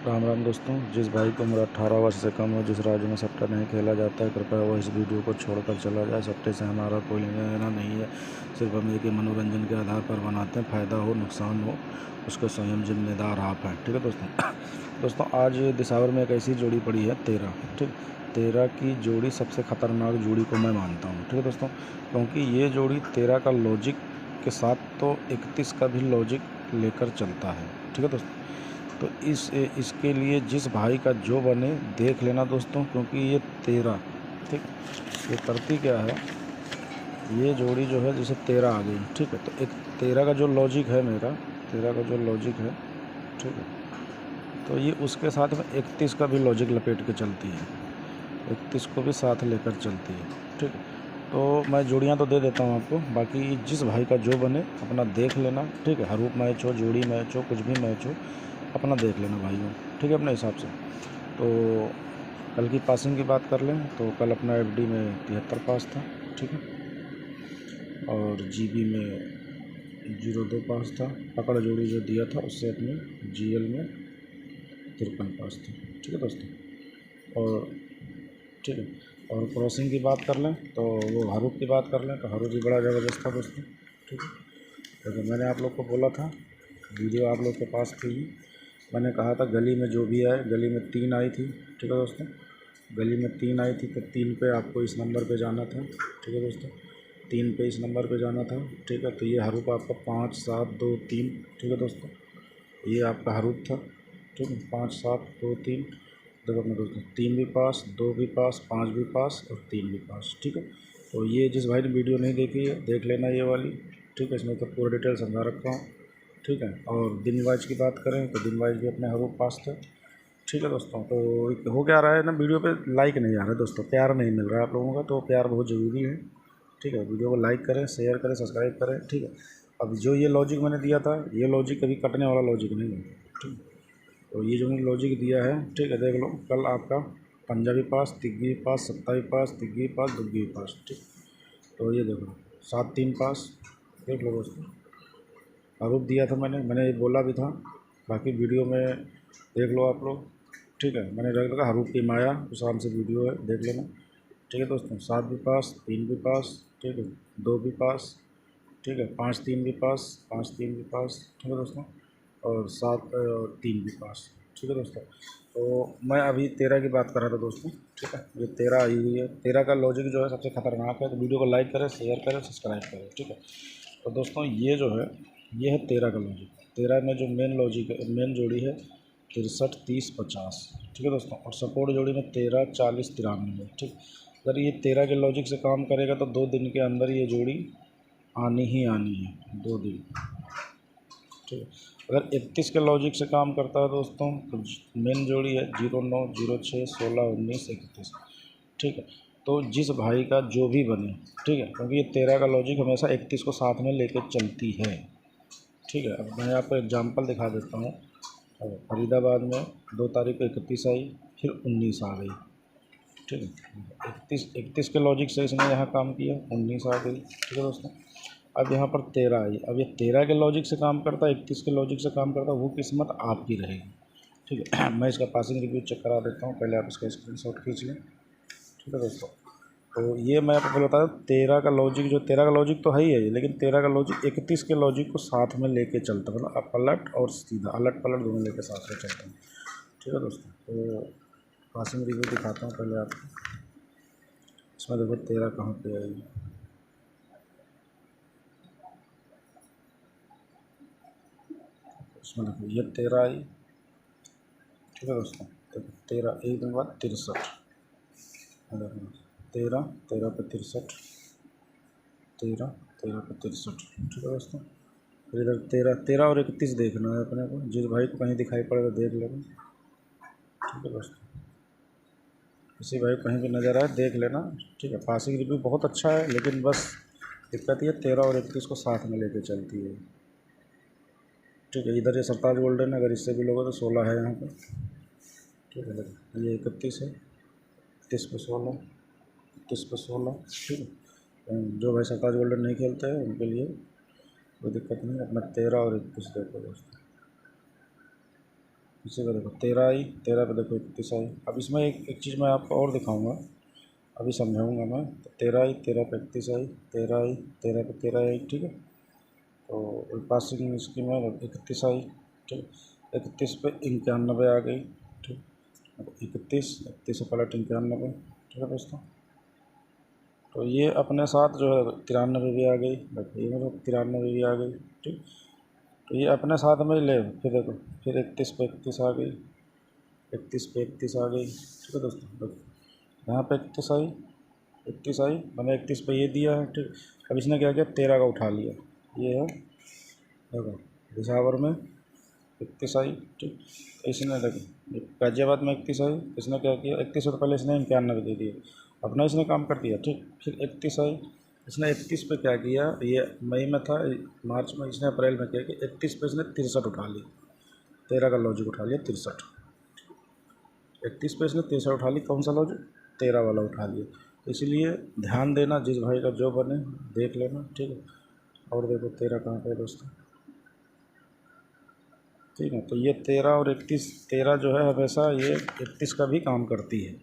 राम राम दोस्तों। जिस भाई की उम्र 18 वर्ष से कम हो, जिस राज्य में सट्टा नहीं खेला जाता है, कृपया वो इस वीडियो को छोड़कर चला जाए। सट्टे से हमारा कोई लेना देना नहीं है, सिर्फ हम एक मनोरंजन के आधार पर बनाते हैं। फ़ायदा हो नुकसान हो उसके स्वयं जिम्मेदार आप हैं। ठीक है दोस्तों आज दिसावर में एक ऐसी जोड़ी पड़ी है 13। ठीक, 13 की जोड़ी सबसे ख़तरनाक जोड़ी को मैं मानता हूँ। ठीक है दोस्तों, क्योंकि ये जोड़ी 13 का लॉजिक के साथ तो 31 का भी लॉजिक लेकर चलता है। ठीक है दोस्तों, तो इसके लिए जिस भाई का जो बने देख लेना दोस्तों, क्योंकि ये 13 ठीक, ये करती क्या है, ये जोड़ी जो है जैसे 13 आ गई। ठीक है, तो एक 13 का जो लॉजिक है, मेरा 13 का जो लॉजिक है, ठीक है, तो ये उसके साथ में 31 का भी लॉजिक लपेट के चलती है, 31 को भी साथ लेकर चलती है। ठीक है, तो मैं जोड़ियाँ तो दे देता हूँ आपको, बाकी जिस भाई का जो बने अपना देख लेना। ठीक है, हरूप मैच हो, जोड़ी मैच हो, कुछ भी मैच हो, अपना देख लेना भाइयों। ठीक है, अपने हिसाब से। तो कल की पासिंग की बात कर लें तो कल अपना एफडी में 73 पास था। ठीक है, और जीबी में 02 पास था। पकड़ जोड़ी जो दिया था उससे अपने जीएल में 53 पास था। ठीक है दोस्तों, और ठीक है, और क्रॉसिंग की बात कर लें तो वो हरूप की बात कर लें तो हरूप भी बड़ा ज़बरदस्त था दोस्तों। ठीक है, क्योंकि मैंने आप लोग को बोला था, वीडियो आप लोग के पास थी, मैंने कहा था गली में जो भी आए, गली में 3 आई थी। ठीक है दोस्तों, गली में 3 आई थी तो 3 पे आपको इस नंबर पे जाना था। ठीक है दोस्तों, 3 पे इस नंबर पे जाना था। ठीक है, तो ये हरूप आपका 5 7 2 3। ठीक है दोस्तों, ये आपका हरूप था। ठीक है, 5 7 2 3। देखो अपने दोस्तों, 3 भी पास, 2 भी पास, 5 भी पास और 3 भी पास। ठीक है, तो ये जिस भाई ने वीडियो नहीं देखी है देख लेना ये वाली। ठीक है, इसमें तो पूरा डिटेल समझा रखा हूँ। ठीक है, और दिन वाइज की बात करें तो दिन वाइज भी अपने हरूप पास थे। ठीक है दोस्तों, तो हो क्या रहा है ना, वीडियो पे लाइक नहीं आ रहा है दोस्तों, प्यार नहीं मिल रहा है आप लोगों का, तो प्यार बहुत ज़रूरी है। ठीक है, वीडियो को लाइक करें, शेयर करें, सब्सक्राइब करें। ठीक है, अब जो ये लॉजिक मैंने दिया था, ये लॉजिक कभी कटने वाला लॉजिक नहीं है। ठीक है, तो ये जो मैंने लॉजिक दिया है, ठीक है, देख लो कल आपका पंजाबी पास, तिग्गी भी पास, सत्ता भी पास, तिग्गी भी पास, दुग्गी भी पास। ठीक, तो ये देखो 7 3 पास, देख लो दोस्तों। आरोप दिया था मैंने ये बोला भी था, बाकी वीडियो में देख लो आप लोग। ठीक है, मैंने रख लगा हरूप की माया, उस आराम से वीडियो है, देख लेना। ठीक है दोस्तों, 7 भी पास, 3 भी पास। ठीक है, 2 भी पास। ठीक है, 5 3 भी पास, 5 3 भी पास। ठीक है दोस्तों, और 7 3 भी पास। ठीक है दोस्तों, तो मैं अभी 13 की बात कर रहा था दोस्तों। ठीक है, ये 13 आई हुई है, 13 का लॉजिक जो है सबसे खतरनाक है, तो वीडियो को लाइक करें, शेयर करें, सब्सक्राइब करें। ठीक है, तो दोस्तों ये जो है, ये है 13 का लॉजिक। 13 में जो मेन लॉजिक है, मेन जोड़ी है 63 30 50। ठीक है दोस्तों, और सपोर्ट जोड़ी में 13 40 93 है। ठीक, अगर ये 13 के लॉजिक से काम करेगा तो 2 दिन के अंदर ये जोड़ी आनी ही आनी है, 2 दिन। ठीक है, अगर 31 के लॉजिक से काम करता है दोस्तों तो मेन जोड़ी है 09 06 16 19 31। ठीक है, तो जिस भाई का जो भी बने, ठीक है, क्योंकि ये 13 का लॉजिक हमेशा 31 को साथ में लेकर चलती है। ठीक है, अब मैं आपको एग्जांपल दिखा देता हूँ। फरीदाबाद में 2 तारीख को 31 आई, फिर 19 आ गई। ठीक है, 31 के लॉजिक से इसने यहाँ काम किया, 19 आ गई। ठीक है दोस्तों, अब यहाँ पर 13 आई, अब ये 13 के लॉजिक से काम करता है, 31 के लॉजिक से काम करता है, वो किस्मत आपकी रहेगी। ठीक है, मैं इसका पासिंग रिव्यू चेक करा देता हूँ, पहले आप इसका स्क्रीनशॉट खींच लें। ठीक है दोस्तों, तो ये मैं आपको पहले बता दूँ, 13 का लॉजिक, जो 13 का लॉजिक तो है ही है, लेकिन 13 का लॉजिक 31 के लॉजिक को साथ में लेके चलता है, मतलब आप पलट और सीधा, अलट पलट दोनों लेके साथ में चलते हैं। ठीक है दोस्तों, तो पासिंग रिव्यू दिखाता हूँ पहले आपको। इसमें देखो 13 कहाँ पे आई, इसमें देखो ये 13 आई। ठीक है दोस्तों, तो 13 एक दिन बाद 63, 13 13 पे 63, 13 13 पे 63। ठीक है दोस्तों, फिर इधर 13 13 और 31 देखना है अपने को, जिस भाई को कहीं दिखाई पड़ेगा देख लेना। ठीक है दोस्तों, किसी भाई को कहीं भी नज़र आए देख लेना। ठीक है, पासिंग रिव्यू बहुत अच्छा है, लेकिन बस दिक्कत ये 13 और 31 को साथ में लेके चलती है। ठीक है, इधर ये सरताज गोल्डन है, अगर इससे भी लोगे तो 16 है यहाँ पे। ठीक है, ये 31 है, 31 पे 16, 31 पे 16। ठीक है, जो भाई सरताज गोल्डन नहीं खेलते हैं उनके लिए कोई दिक्कत नहीं, अपना 13 और 31 देखो दोस्तों। इसी का देखो 13 आई, 13 पे देखो 31 आई। अब इसमें एक चीज़ मैं आपको और दिखाऊंगा, अभी समझाऊंगा मैं। तो 13 आई, 13 पे 31 आई, 13 आई, 13 पे 13 आई, ठीक है। तो पासिंग इसकी में 31 आई, ठीक। 31 पे 91 आ गई, ठीक। 31 से पलट 91, ठीक है दोस्तों। तो ये अपने साथ जो है 93 भी आ गई, ये मतलब 93 भी आ गई, ठीक। तो ये अपने साथ में ही ले, फिर देखो फिर 31 पे 31 आ गई, 31 पे 31 आ गई, ठीक है दोस्तों। देखो यहाँ पे 31 आई, 31 आई, मैंने 31 पे ये दिया है, ठीक। अब इसने क्या किया, 13 का उठा लिया, ये है देखो रिसावर में 31 आई, ठीक। तो इसने देखो गाजियाबाद में 31 आई, इसने क्या किया 31 से पहले इसने 91 दे दिए, अपना इसने काम कर दिया, ठीक। फिर 31 आई, इसने 31 पे क्या किया, ये मई में था, मार्च में, इसने अप्रैल में किया कि 31 पे इसने 63 उठा ली, 13 का लॉजिक उठा लिया 63, 31 पे इसने 63 उठा ली, कौन सा लॉजिक, 13 वाला उठा लिया। तो इसलिए ध्यान देना, जिस भाई का जो बने देख लेना, ठीक है। और देखो 13 कहाँ पे है दोस्तों, ठीक है। तो ये 13 और 31, 13 जो है हमेशा ये 31 का भी काम करती है।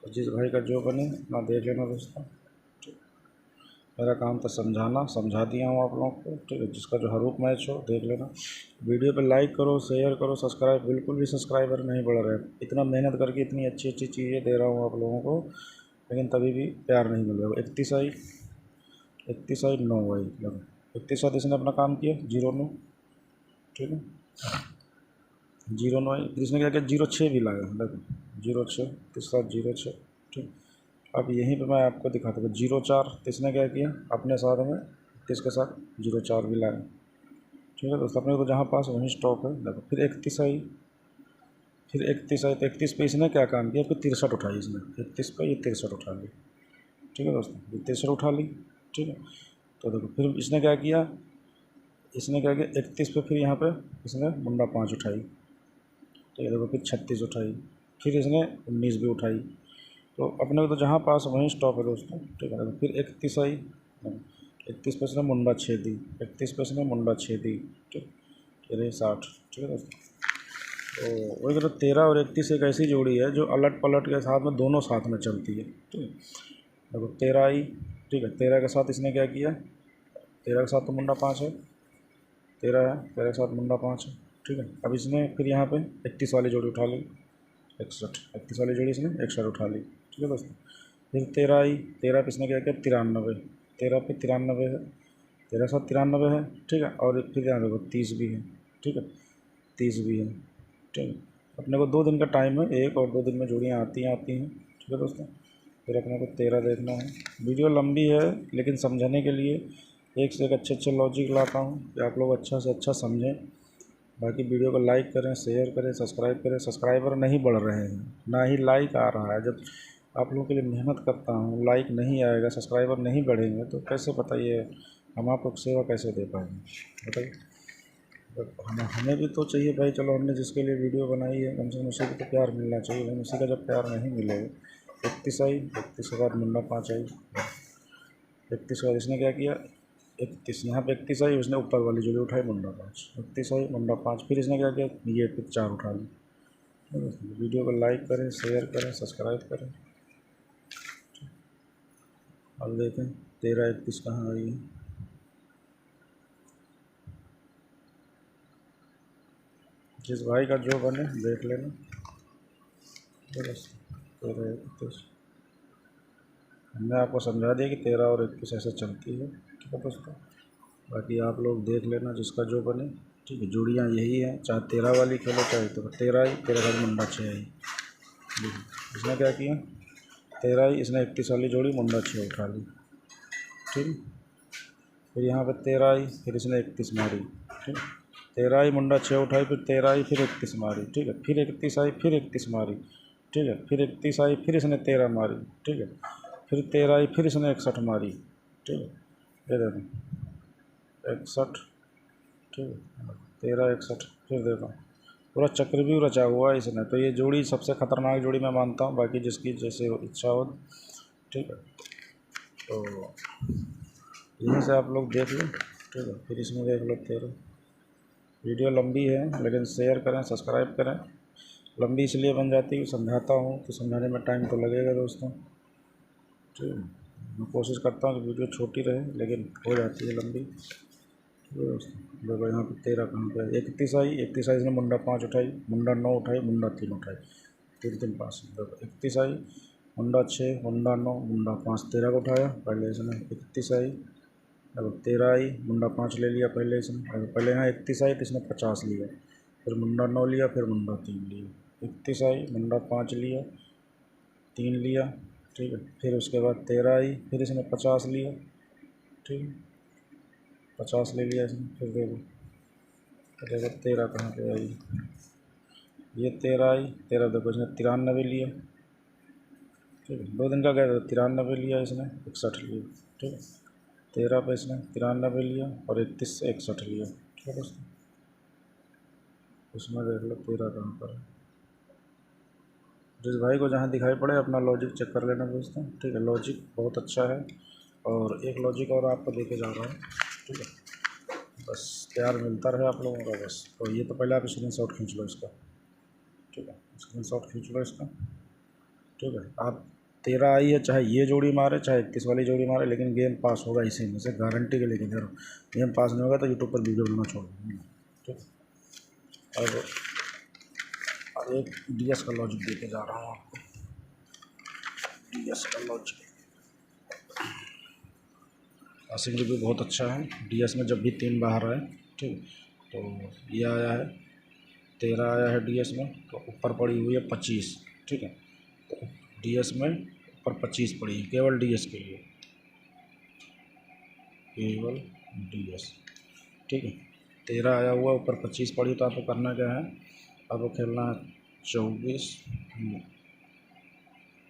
तो जिस भाई का जो बने ना देख लेना दोस्तों, ठीक। मेरा काम था समझाना, समझा दिया हूँ आप लोगों को, ठीक है। जिसका जो हरूप मैच हो देख लेना। वीडियो पे लाइक करो, शेयर करो, सब्सक्राइब, बिल्कुल भी सब्सक्राइबर नहीं बढ़ रहे। इतना मेहनत करके इतनी अच्छी अच्छी चीज़ें दे रहा हूँ आप लोगों को, लेकिन तभी भी प्यार नहीं मिल रहा। 31 आई, 31 आई, 9 आई, देखो 31 साथ इसने अपना काम किया, 09, ठीक है। 09 आई, फिर इसने क्या किया 06 भी लाया, देखो 06, इसके साथ 06, ठीक। अब यहीं पे मैं आपको दिखाता हूँ 04, तो इसने क्या किया अपने साथ में 31 के साथ 04 भी लाया, ठीक है दोस्तों। अपने को जहाँ पास वहीं स्टॉप है, देखो फिर 31 आई, फिर 31 आई, तो 31 पे इसने क्या काम किया, फिर 63 उठाई इसने, 31 पे ये 63 उठा ली, ठीक है दोस्तों, ये 63 उठा ली, ठीक है। तो देखो फिर इसने क्या किया, इसने क्या किया 31 पे फिर यहाँ पे इसने मुंडा 5 उठाई, ठीक है। देखो फिर 36 उठाई, फिर इसने 19 भी उठाई। तो अपने को तो जहाँ पास वहीं स्टॉप है दोस्तों, ठीक है। फिर 31 आई, 31 पे इसने मुंडा 6 दी, 31 पे इसने मुंडा 6 दी, ठीक। ये रही 60, ठीक है दोस्तों। तो वही करो 13 और 31 एक ऐसी जोड़ी है जो अलट पलट के साथ में दोनों साथ में चलती है, ठीक है। देखो 13 आई, ठीक है, 13 के साथ इसने क्या किया, 13 के साथ तो मुंडा 5 है, 13 है, 13 के साथ मुंडा 5 है, ठीक है। अब इसने फिर यहाँ पे 31 वाली जोड़ी उठा ली, 61, 31 वाली जोड़ी इसने 61 उठा ली, ठीक है दोस्तों। फिर 13 आई, 13 पे इसने क्या किया 93, 13 पे 93 है, 13 के साथ 93 है, ठीक है। और फिर यहाँ देखो 30 भी है, ठीक है, 30 भी है, ठीक है। अपने को 2 दिन का टाइम है, 1 और 2 दिन में जोड़ियाँ आती हैं, ठीक है दोस्तों। फिर अपने को 13 देखना है। वीडियो लंबी है लेकिन समझाने के लिए एक से एक अच्छे अच्छे लॉजिक लाता हूँ कि आप लोग अच्छा से अच्छा समझें। बाकी वीडियो को लाइक करें, शेयर करें, सब्सक्राइब करें। सब्सक्राइबर नहीं बढ़ रहे हैं, ना ही लाइक आ रहा है। जब आप लोगों के लिए मेहनत करता हूँ, लाइक नहीं आएगा, सब्सक्राइबर नहीं बढ़ेंगे, तो कैसे बताइए हम आप लोग सेवा कैसे दे पाएंगे, बताइए। हमें भी तो चाहिए भाई, चलो हमने जिसके लिए वीडियो बनाई है कम से कम उसी को तो प्यार मिलना चाहिए भाई। उसी का जब प्यार नहीं मिलेगा। 31 आई, 31 के बाद मुंडा 5 आई, 31 के बाद इसने क्या किया 31, यहाँ पे 31 आई, उसने ऊपर वाली जोड़ी उठाई मुंडा 5, 31 आई मुंडा 5, फिर इसने क्या किया ये फिर 4 उठा ली। वीडियो को लाइक करें, शेयर करें, सब्सक्राइब करें। अब देखें 13 31 कहाँ आई है। जिस भाई का जो बने देख लेना, बस 13 31 हमने आपको समझा दिया कि 13 और 31 ऐसे चलती है, ठीक है दोस्तों। बाकी आप लोग देख लेना जिसका जो बने, ठीक है। जोड़ियाँ यही हैं, चाहे 13 वाली खेलो चाहे, तो 13 आई, 13 का मुंडा 6 आई, इसने क्या किया 13 आई, इसने 31 वाली जोड़ी मुंडा 6 उठा ली, ठीक। फिर यहाँ पे 13 आई, फिर इसने 31 मारी, ठीक। 13 आई मुंडा 6 उठाई, फिर 13 आई, फिर 31 मारी, ठीक है। फिर 31 आई, फिर 31 मारी, ठीक है। फिर 31 आई, फिर इसने 13 मारी, ठीक है। फिर 13 आई, फिर इसने 61 मारी, ठीक है। ये देखो 61, ठीक है, 13 61, फिर देखो पूरा चक्रव्यूह रचा हुआ है इसने। तो ये जोड़ी सबसे खतरनाक जोड़ी मैं मानता हूँ, बाकी जिसकी जैसे इच्छा हो, ठीक है। तो यहीं से आप लोग देख लो, ठीक है। फिर इसमें देख लो 13, वीडियो लंबी है लेकिन शेयर करें, सब्सक्राइब करें। लंबी इसलिए बन जाती है, समझाता हूँ तो समझाने में टाइम तो लगेगा दोस्तों, ठीक है। मैं कोशिश करता हूँ कि वीडियो छोटी रहे लेकिन हो जाती है लंबी। देखो यहाँ पे 13 कहाँ पे 31 आई, 31 आई ने मुंडा 5 उठाई, मुंडा 9 उठाई, मुंडा 3 उठाई, 3 3 5। देखो 31 आई, मुंडा 6, मुंडा 9, मुंडा 5, 13 को उठाया पहले इसने। 31 आई, अब 13 आई, मुंडा 5 ले लिया पहले इसने। पहले यहाँ 31 आई तो इसने 50 लिया, फिर मुंडा 9 लिया, फिर मुंडा 3 लिया। 31 आई, मुंडा 5 लिया, 3 लिया, ठीक है। फिर उसके बाद 13 आई, फिर इसने 50 लिया, ठीक है, 50 ले लिया इसने। फिर देखो 13 कहाँ पे आई, ये 13 आई, 13 देखो इसने 93 लिया, ठीक है। 2 दिन का गया तो 93 लिया इसने, 61 लिया, ठीक है। 13 पे इसने 93 लिया और 31 से 61 लिया, ठीक है दोस्तों। उसमें देख लो 13 कहाँ पर है। जिस भाई को जहाँ दिखाई पड़े अपना लॉजिक चेक कर लेना दोस्तों, ठीक है। लॉजिक बहुत अच्छा है और एक लॉजिक और आपको देके जा रहा हूँ, ठीक है। बस प्यार मिलता रहे आप लोगों का बस। तो ये तो पहले आप स्क्रीनशॉट खींच लो इसका, ठीक है, स्क्रीनशॉट खींच लो इसका, ठीक है। आप 13 आई है, चाहे ये जोड़ी मारे चाहे 31 वाली जोड़ी मारे, लेकिन गेम पास होगा इसी में से, गारंटी के लेके दे रहा हूँ। गेम पास नहीं होगा तो यूट्यूब पर वीडियो बनाना छोड़ दूँगा, ठीक है। अब एक डीएस का लॉजिक देके जा रहा हूँ आपको, डीएस का लॉजिक। पासिंग रिव्यू बहुत अच्छा है डीएस में, जब भी 3 बाहर आए, ठीक। तो ये आया है 13 आया है डीएस में, तो ऊपर पड़ी हुई है 25, ठीक है। तो डीएस में ऊपर 25 पड़ी है, केवल डीएस के लिए, केवल डीएस, ठीक है। 13 आया हुआ ऊपर 25 पड़ी, तो आपको करना क्या है, आपको खेलना है 24,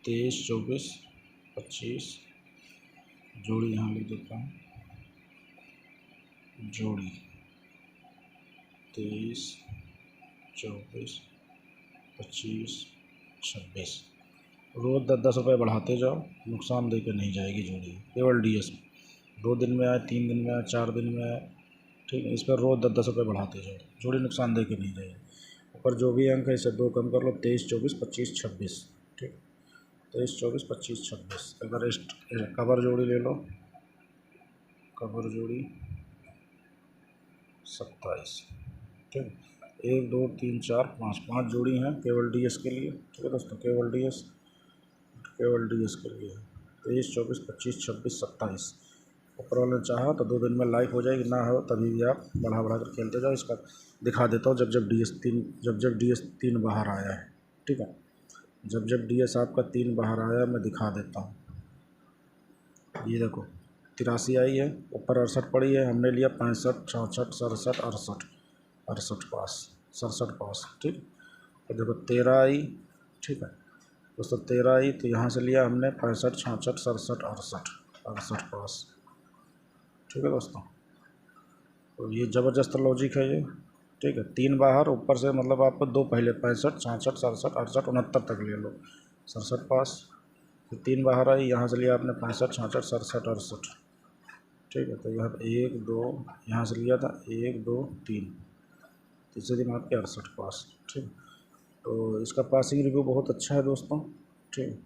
23, 24, 25, जोड़ी यहाँ लिख देता हूँ, जोड़ी 23, 24, 25, 26। रोज़ 10-10 रुपये बढ़ाते जाओ, नुकसान दे के नहीं जाएगी जोड़ी, केवल डीएस में। 2 दिन में आए, 3 दिन में आए, 4 दिन में आए, ठीक है। इस पर रोज़ 10-10 रुपये बढ़ाते जाओ, जोड़ी नुकसान दे के नहीं जाएगी। ऊपर जो भी अंक है इसे 2 कम कर लो, 23, 24, 25, 26, ठीक। 23, 24, 25, 26। अगर कवर जोड़ी ले लो, कवर जोड़ी 27, ठीक। 1 2 3 4 5 जोड़ी हैं केवल डीएस के लिए, ठीक है दोस्तों। केवल डीएस, केवल डीएस के लिए 23, 24, 25, 26, 27। ऊपर वाले ने चाहा तो 2 दिन में लाइव हो जाएगी, ना हो तभी भी आप बढ़ा बढ़ा कर खेलते जाओ। इसका दिखा देता हूँ जब जब डीएस 3 बाहर आया है, ठीक है। जब डीएस आपका 3 बाहर आया मैं दिखा देता हूँ। ये देखो 83 आई है, ऊपर 68 पड़ी है, हमने लिया 65, 66, 67, 68, 68 पास, 67 पास, ठीक। तो देखो 13 आई, ठीक है दोस्तों। 13 आई तो यहाँ से लिया हमने 65, 66, 67, 68, 68 पास, ठीक है दोस्तों। तो ये ज़बरदस्त लॉजिक है ये, ठीक है। 3 बाहर ऊपर से, मतलब आपको 2 पहले 65, 66, 67, 68, 69 तक ले लो, 67 पास। फिर 3 बाहर आई, यहाँ से लिया आपने 65, 66, 67, 68, ठीक है। तो यहाँ पर 1 2, यहाँ से लिया था 1 2 3, तीसरे दिन आपके 68 पास, ठीक। तो इसका पासिंग रिव्यू बहुत अच्छा है दोस्तों, ठीक।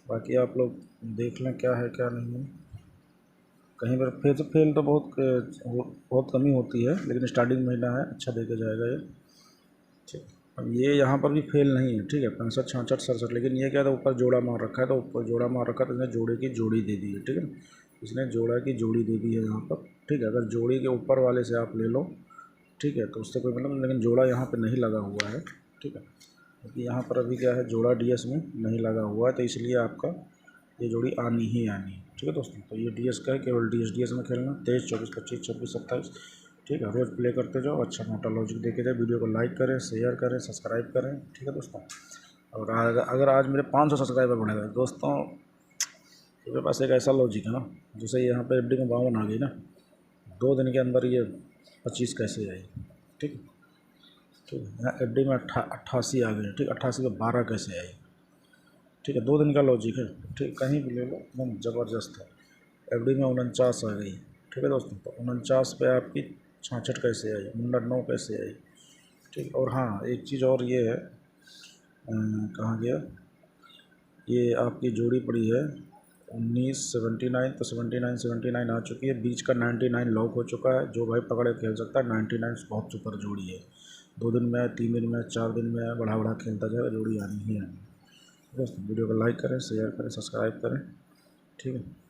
बाकी आप लोग देख लें क्या है क्या नहीं है। कहीं पर फेल तो बहुत कम ही होती है, लेकिन स्टार्टिंग महीना है, अच्छा देके जाएगा ये, ठीक। अब ये यहाँ पर भी फेल नहीं है, ठीक है। 65, 66, 67, लेकिन ये क्या था, ऊपर जोड़ा मार रखा है, तो ऊपर जोड़ा मार रखा है तो इसने जोड़े की जोड़ी दे दी है, ठीक है। इसने जोड़ा की जोड़ी दे दी है यहाँ पर, ठीक है। अगर जोड़ी के ऊपर वाले से आप ले लो, ठीक है, तो उससे कोई मतलब नहीं, लेकिन जोड़ा यहाँ पर नहीं लगा हुआ है, ठीक है। क्योंकि यहाँ पर अभी क्या है, जोड़ा डीएस में नहीं लगा हुआ है, तो इसलिए आपका ये जोड़ी आनी ही आनी है, ठीक है दोस्तों। तो ये डीएस का है, केवल डीएस में खेलना, 23, 24, 25, 26, 27, ठीक है। रोज़ प्ले करते जाओ, अच्छा मोटा लॉजिक देखे जाए। वीडियो को लाइक करें, शेयर करें, सब्सक्राइब करें, ठीक है दोस्तों। और अगर आज मेरे 500 सब्सक्राइबर बढ़े गए दोस्तों, तो मेरे पास एक ऐसा लॉजिक है ना, जैसे यहाँ पे एफडी में 52 आ गई ना, 2 दिन के अंदर ये 25 कैसे आई, ठीक है। ठीक है, यहाँ एफडी में 88 आ गई, ठीक। 88 में 12 कैसे आई, ठीक है। 2 दिन का लॉजिक है, ठीक। कहीं भी ले लो एकदम ज़बरदस्त है। एफडी में 49 आ गई, ठीक है दोस्तों। तो 49 पे आपकी 66 कैसे आई, मुंडा 9 कैसे आई। ठीक। और हाँ, एक चीज़ और ये है, कहाँ गया, ये आपकी जोड़ी पड़ी है 1979, तो 79 आ चुकी है, बीच का 99 लॉक हो चुका है। जो भाई पकड़े खेल सकता है, 99 बहुत सुपर जोड़ी है। 2 दिन में, 3 दिन में, 4 दिन में बढ़ा बढ़ा खेलता जाएगा, जोड़ी आनी ही आनी। दोस्तों वीडियो को लाइक करें, शेयर करें, सब्सक्राइब करें। ठीक है।